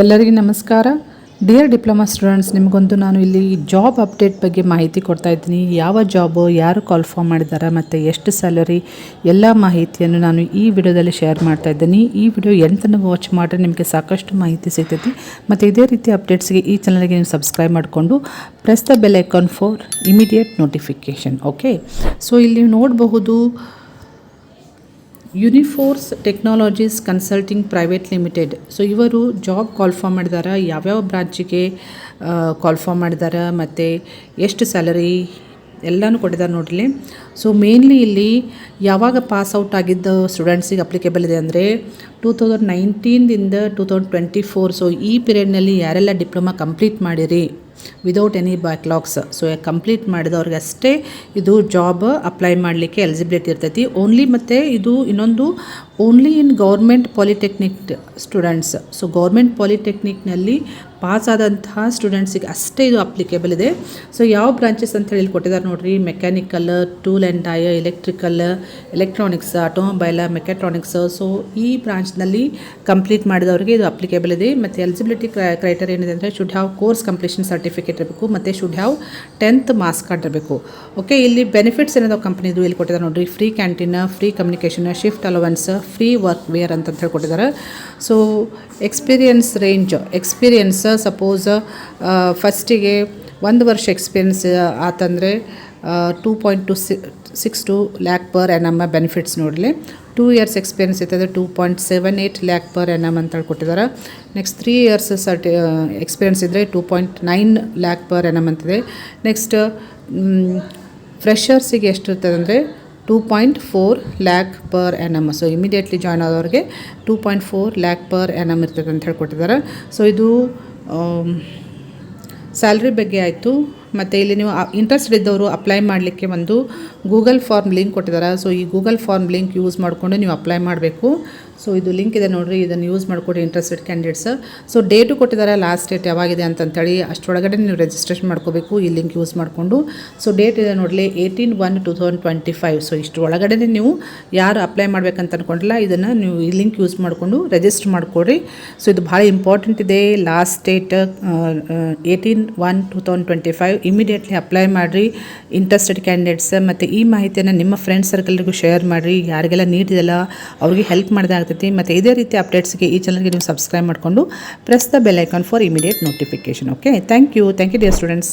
ಎಲ್ಲರಿಗೂ ನಮಸ್ಕಾರ. Dear diploma students, ನಿಮಗೊಂದು ನಾನು ಇಲ್ಲಿ ಜಾಬ್ ಅಪ್ಡೇಟ್ ಬಗ್ಗೆ ಮಾಹಿತಿ ಕೊಡ್ತಾ ಇದ್ದೀನಿ. ಯಾವ ಜಾಬು, ಯಾರು ಕಾಲ್ಫಾರ್ಮ್ ಮಾಡಿದ್ದಾರೆ ಮತ್ತು ಎಷ್ಟು ಸ್ಯಾಲರಿ, ಎಲ್ಲ ಮಾಹಿತಿಯನ್ನು ನಾನು ಈ ವಿಡಿಯೋದಲ್ಲಿ ಶೇರ್ ಮಾಡ್ತಾ ಇದ್ದೀನಿ. ಈ ವಿಡಿಯೋ ಎಂಡ್ ತನಕ ವಾಚ್ ಮಾಡಿದ್ರೆ ನಿಮಗೆ ಸಾಕಷ್ಟು ಮಾಹಿತಿ ಸಿಗ್ತೈತಿ. ಮತ್ತು ಇದೇ ರೀತಿ ಅಪ್ಡೇಟ್ಸ್ಗೆ ಈ ಚಾನಲ್ಗೆ ನೀವು ಸಬ್ಸ್ಕ್ರೈಬ್ ಮಾಡಿಕೊಂಡು press the bell icon for immediate notification. Okay, so ಇಲ್ಲಿ ನೋಡಬಹುದು Uniforce Technologies Consulting Private Limited. So ಇವರು ಜಾಬ್ ಕಾಲ್ಫಾರ್ಮ್ ಮಾಡಿದ್ದಾರೆ, ಯಾವ್ಯಾವ ಬ್ರಾಂಚಿಗೆ ಕಾಲ್ಫಾರ್ಮ್ ಮಾಡಿದ್ದಾರೆ ಮತ್ತು ಎಷ್ಟು ಸ್ಯಾಲರಿ ಎಲ್ಲನೂ ಕೊಟ್ಟಿದ್ದಾರೆ ನೋಡಲಿ. ಸೊ ಮೇನ್ಲಿ ಇಲ್ಲಿ ಯಾವಾಗ ಪಾಸ್ ಔಟ್ ಆಗಿದ್ದ ಸ್ಟೂಡೆಂಟ್ಸಿಗೆ ಅಪ್ಲಿಕೇಬಲ್ ಇದೆ ಅಂದರೆ 2019ದಿಂದ 2024. ಸೊ ಈ ಪೀರಿಯಡ್ನಲ್ಲಿ ಯಾರೆಲ್ಲ ಡಿಪ್ಲೊಮಾ ಕಂಪ್ಲೀಟ್ ಮಾಡಿರಿ without any backlogs, so complete ಮಾಡಿದವ್ರಿಗೆ ಅಷ್ಟೇ ಇದು ಜಾಬ್ ಅಪ್ಲೈ ಮಾಡಲಿಕ್ಕೆ ಎಲಿಜಿಬಿಲಿಟಿ ಇರ್ತೈತಿ ಓನ್ಲಿ. ಮತ್ತು ಇದು ಇನ್ನೊಂದು only in government polytechnic students. So government ಪಾಲಿಟೆಕ್ನಿಕ್ನಲ್ಲಿ ಪಾಸ್ ಆದಂತಹ ಸ್ಟೂಡೆಂಟ್ಸಿಗೆ ಅಷ್ಟೇ ಇದು ಅಪ್ಲಿಕೇಬಲ್ ಇದೆ. ಸೊ ಯಾವ ಬ್ರಾಂಚಸ್ ಅಂತ ಹೇಳಿ ಕೊಟ್ಟಿದ್ದಾರೆ ನೋಡಿರಿ: mechanical, tool and dye, electrical, electronics, automobile, mechatronics. So ಈ ಬ್ರಾಂಚ್ನಲ್ಲಿ ಕಂಪ್ಲೀಟ್ ಮಾಡಿದವರಿಗೆ ಇದು ಅಪ್ಲಿಕೇಬಲ್ ಇದೆ. ಮತ್ತು ಎಲಿಜಿಬಿಲಿಟಿ ಕ್ರೈಟೇರಿಯಾ ಏನಿದೆ ಅಂದರೆ should have course completion certificate ಇರಬೇಕು ಮತ್ತು should have 10th marks card ಇರಬೇಕು. ಓಕೆ, ಇಲ್ಲಿ ಬೆನಿಫಿಟ್ಸ್ ಏನಾದರೂ ಕಂಪ್ನಿದು ಇಲ್ಲಿ ಕೊಟ್ಟಿದ್ದಾರೆ ನೋಡಿರಿ: free canteen, free communication, shift allowance, free work wear ಅಂತ ಹೇಳಿ ಕೊಟ್ಟಿದ್ದಾರೆ. ಸೊ ಎಕ್ಸ್ಪೀರಿಯನ್ಸ್ ಸಪೋಸ್ ಫಸ್ಟಿಗೆ 1 ವರ್ಷ ಎಕ್ಸ್ಪೀರಿಯನ್ಸ್ ಆತಂದರೆ 2.62 ಲ್ಯಾಕ್ ಪರ್ ಎನಮ್ ಬೆನಿಫಿಟ್ಸ್ ನೋಡಲಿ. 2 years ಎಕ್ಸ್ಪೀರಿಯನ್ಸ್ ಇರ್ತದೆ 2.78 ಲ್ಯಾಕ್ ಪರ್ ಎನಮ್ ಅಂತೇಳಿ ಕೊಟ್ಟಿದ್ದಾರೆ. ನೆಕ್ಸ್ಟ್ 3 years ಎಕ್ಸ್ಪೀರಿಯನ್ಸ್ ಇದ್ದರೆ 2.9 ಲ್ಯಾಕ್ ಪರ್ ಎನಮ್ ಅಂತಿದೆ. ನೆಕ್ಸ್ಟ್ ಫ್ರೆಷರ್ಸಿಗೆ ಎಷ್ಟು ಇರ್ತದೆ ಅಂದರೆ 2.4 lakh per annum. So immediately join ಆದವ್ರಿಗೆ 2.4 ಲ್ಯಾಕ್ ಪರ್ ಎನಮ್ ಇರ್ತದೆ ಅಂತ ಹೇಳಿ ಕೊಟ್ಟಿದ್ದಾರೆ. ಸೊ ಇದು ಸ್ಯಾಲ್ರಿ ಬಗ್ಗೆ ಆಯಿತು. ಮತ್ತು ಇಲ್ಲಿ ನೀವು ಇಂಟ್ರೆಸ್ಟ್ ಇದ್ದವರು ಅಪ್ಲೈ ಮಾಡಲಿಕ್ಕೆ ಒಂದು ಗೂಗಲ್ ಫಾರ್ಮ್ ಲಿಂಕ್ ಕೊಟ್ಟಿದ್ದಾರೆ. ಸೊ ಈ ಗೂಗಲ್ ಫಾರ್ಮ್ ಲಿಂಕ್ ಯೂಸ್ ಮಾಡಿಕೊಂಡು ನೀವು ಅಪ್ಲೈ ಮಾಡಬೇಕು. ಸೊ ಇದು ಲಿಂಕ್ ಇದೆ ನೋಡಿರಿ, ಇದನ್ನು ಯೂಸ್ ಮಾಡಿಕೊಡಿ ಇಂಟ್ರೆಸ್ಟೆಡ್ ಕ್ಯಾಂಡಿಡೇಟ್ಸ್. ಸೊ ಡೇಟು ಕೊಟ್ಟಿದ್ದಾರೆ, ಲಾಸ್ಟ್ ಡೇಟ್ ಯಾವಾಗಿದೆ ಅಂತಂತೇಳಿ ಅಷ್ಟರೊಳಗಡೆ ನೀವು ರಿಜಿಸ್ಟ್ರೇಷನ್ ಮಾಡ್ಕೋಬೇಕು ಈ ಲಿಂಕ್ ಯೂಸ್ ಮಾಡಿಕೊಂಡು. ಸೊ ಡೇಟ್ ಇದೆ ನೋಡಲಿ 18/1/2025. ಸೊ ಇಷ್ಟರೊಳಗಡೆ ನೀವು ಯಾರು ಅಪ್ಲೈ ಮಾಡ್ಬೇಕಂತ ಅಂದ್ಕೊಂಡಿಲ್ಲ ಇದನ್ನು ನೀವು ಈ ಲಿಂಕ್ ಯೂಸ್ ಮಾಡಿಕೊಂಡು ರಿಜಿಸ್ಟರ್ ಮಾಡಿಕೊಡ್ರಿ. ಸೊ ಇದು ಭಾಳ ಇಂಪಾರ್ಟೆಂಟ್ ಇದೆ. Last date 18/1/2025. ಇಮಿಡಿಯೇಟ್ಲಿ ಅಪ್ಲೈ ಮಾಡಿರಿ ಇಂಟ್ರೆಸ್ಟೆಡ್ ಕ್ಯಾಂಡಿಡೇಟ್ಸ್. ಮತ್ತು ಈ ಮಾಹಿತಿಯನ್ನು ನಿಮ್ಮ ಫ್ರೆಂಡ್ಸ್ ಸರ್ಕಲ್ಗೂ ಶೇರ್ ಮಾಡಿರಿ, ಯಾರಿಗೆಲ್ಲ ನೀಡ್ ಇದೆಯಲ್ಲ ಅವ್ರಿಗೆ ಹೆಲ್ಪ್ ಮಾಡಿದೆ ಆಗ್ತೈತಿ. ಮತ್ತು ಇದೇ ರೀತಿ ಅಪ್ಡೇಟ್ಸ್ಗೆ ಈ ಚಾನಲ್ಗೆ ನೀವು ಸಬ್ಸ್ಕ್ರೈಬ್ ಮಾಡಿಕೊಂಡು press the bell icon for immediate notification. Okay, thank you dear students.